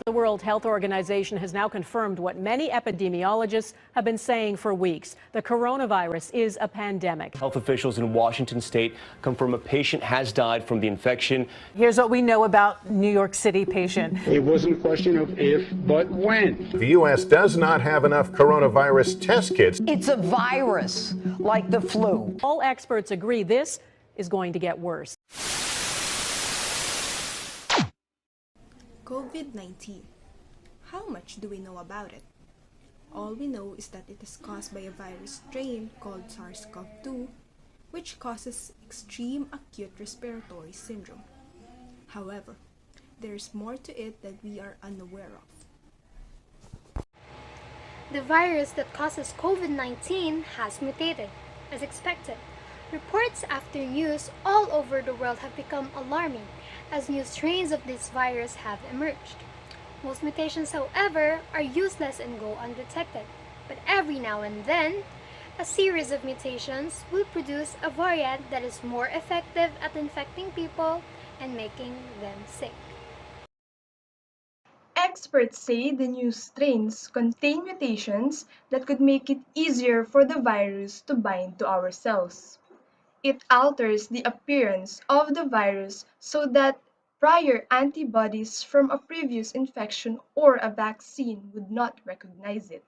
The World Health Organization has now confirmed what many epidemiologists have been saying for weeks. The coronavirus is a pandemic. Health officials in Washington state confirm a patient has died from the infection. Here's what we know about New York City patient. It wasn't a question of if, but when. The U.S. does not have enough coronavirus test kits. It's a virus like the flu. All experts agree this is going to get worse. COVID-19. How much do we know about it? All we know is that it is caused by a virus strain called SARS-CoV-2, which causes extreme acute respiratory syndrome. However, there is more to it that we are unaware of. The virus that causes COVID-19 has mutated, as expected. Reports after news all over the world have become alarming as new strains of this virus have emerged. Most mutations, however, are useless and go undetected. But every now and then, a series of mutations will produce a variant that is more effective at infecting people and making them sick. Experts say the new strains contain mutations that could make it easier for the virus to bind to our cells. It alters the appearance of the virus so that prior antibodies from a previous infection or a vaccine would not recognize it.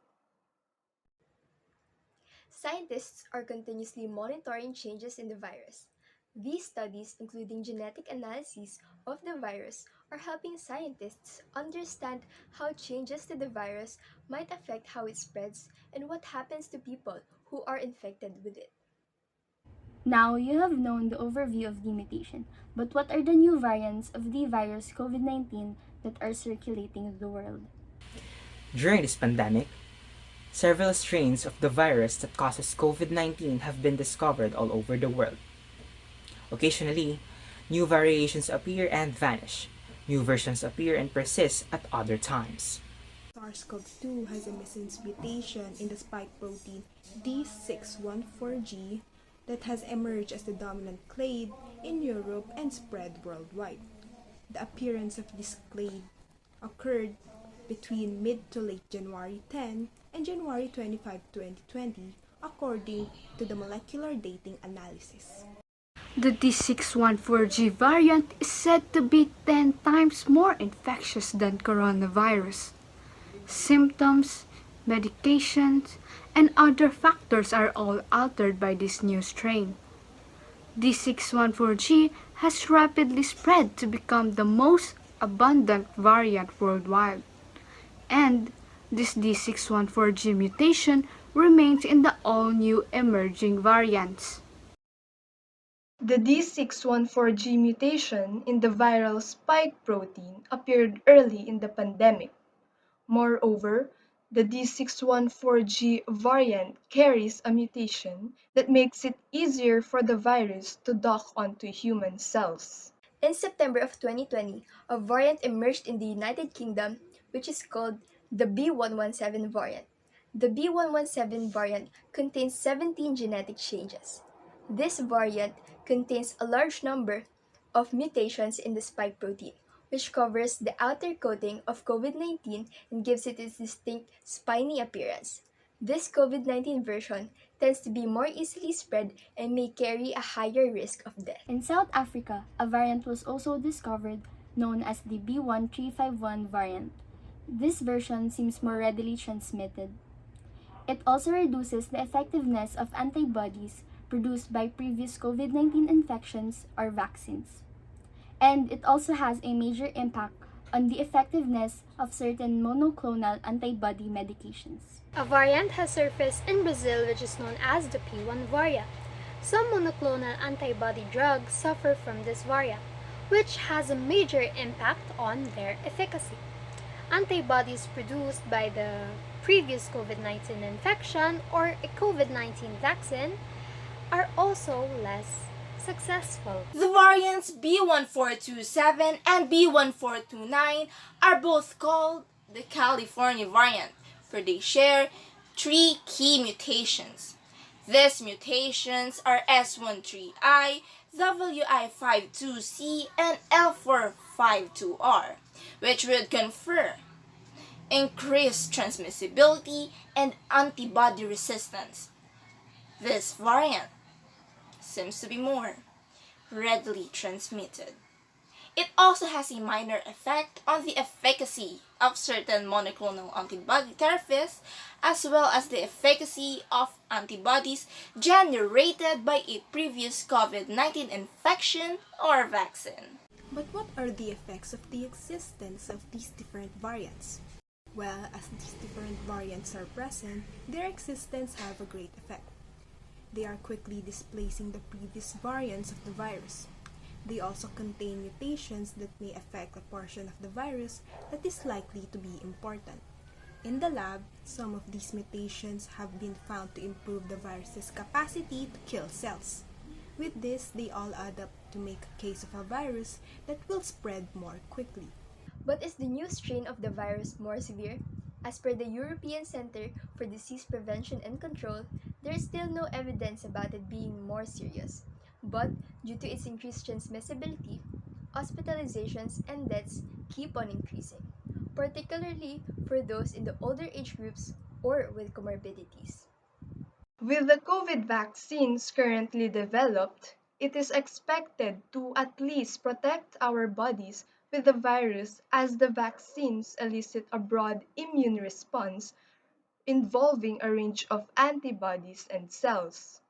Scientists are continuously monitoring changes in the virus. These studies, including genetic analyses of the virus, are helping scientists understand how changes to the virus might affect how it spreads and what happens to people who are infected with it. Now you have known the overview of the mutation, but what are the new variants of the virus COVID-19 that are circulating in the world? During this pandemic, several strains of the virus that causes COVID-19 have been discovered all over the world. Occasionally, new variations appear and vanish. New versions appear and persist at other times. SARS-CoV-2 has a missense mutation in the spike protein D614G that has emerged as the dominant clade in Europe and spread worldwide. The appearance of this clade occurred between mid to late January 10 and January 25, 2020, according to the molecular dating analysis. The D614G variant is said to be 10 times more infectious than coronavirus. Symptoms, medications, and other factors are all altered by this new strain. D614G has rapidly spread to become the most abundant variant worldwide, and this D614G mutation remains in the all-new emerging variants. The D614G mutation in the viral spike protein appeared early in the pandemic. Moreover, the D614G variant carries a mutation that makes it easier for the virus to dock onto human cells. In September of 2020, a variant emerged in the United Kingdom which is called the B117 variant. The B117 variant contains 17 genetic changes. This variant contains a large number of mutations in the spike protein, which covers the outer coating of COVID-19 and gives it its distinct spiny appearance. This COVID-19 version tends to be more easily spread and may carry a higher risk of death. In South Africa, a variant was also discovered known as the B1351 variant. This version seems more readily transmitted. It also reduces the effectiveness of antibodies produced by previous COVID-19 infections or vaccines. And it also has a major impact on the effectiveness of certain monoclonal antibody medications. A variant has surfaced in Brazil which is known as the P1 variant. Some monoclonal antibody drugs suffer from this variant, which has a major impact on their efficacy. Antibodies produced by the previous COVID-19 infection or a COVID-19 vaccine are also less successful. The variants B1427 and B1429 are both called the California variant, for they share 3 key mutations. These mutations are S13I, WI52C, and L4 B.1.52R, which would confer increased transmissibility and antibody resistance. This variant seems to be more readily transmitted. It also has a minor effect on the efficacy of certain monoclonal antibody therapies, as well as the efficacy of antibodies generated by a previous COVID-19 infection or vaccine. But what are the effects of the existence of these different variants? Well, as these different variants are present, their existence have a great effect. They are quickly displacing the previous variants of the virus. They also contain mutations that may affect a portion of the virus that is likely to be important. In the lab, some of these mutations have been found to improve the virus's capacity to kill cells. With this, they all add up to make a case of a virus that will spread more quickly. But is the new strain of the virus more severe? As per the European Center for Disease Prevention and Control, there is still no evidence about it being more serious. But due to its increased transmissibility, hospitalizations and deaths keep on increasing, particularly for those in the older age groups or with comorbidities. With the COVID vaccines currently developed, it is expected to at least protect our bodies with the virus, as the vaccines elicit a broad immune response involving a range of antibodies and cells.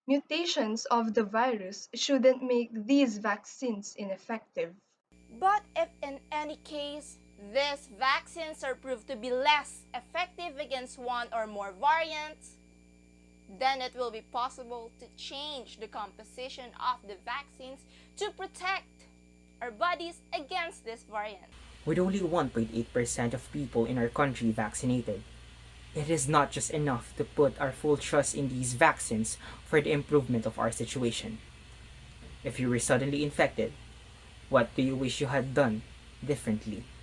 Mutations of the virus shouldn't make these vaccines ineffective. But if in any case, these vaccines are proved to be less effective against one or more variants, then it will be possible to change the composition of the vaccines to protect our bodies against this variant. With only 1.8% of people in our country vaccinated, it is not just enough to put our full trust in these vaccines for the improvement of our situation. If you were suddenly infected, what do you wish you had done differently?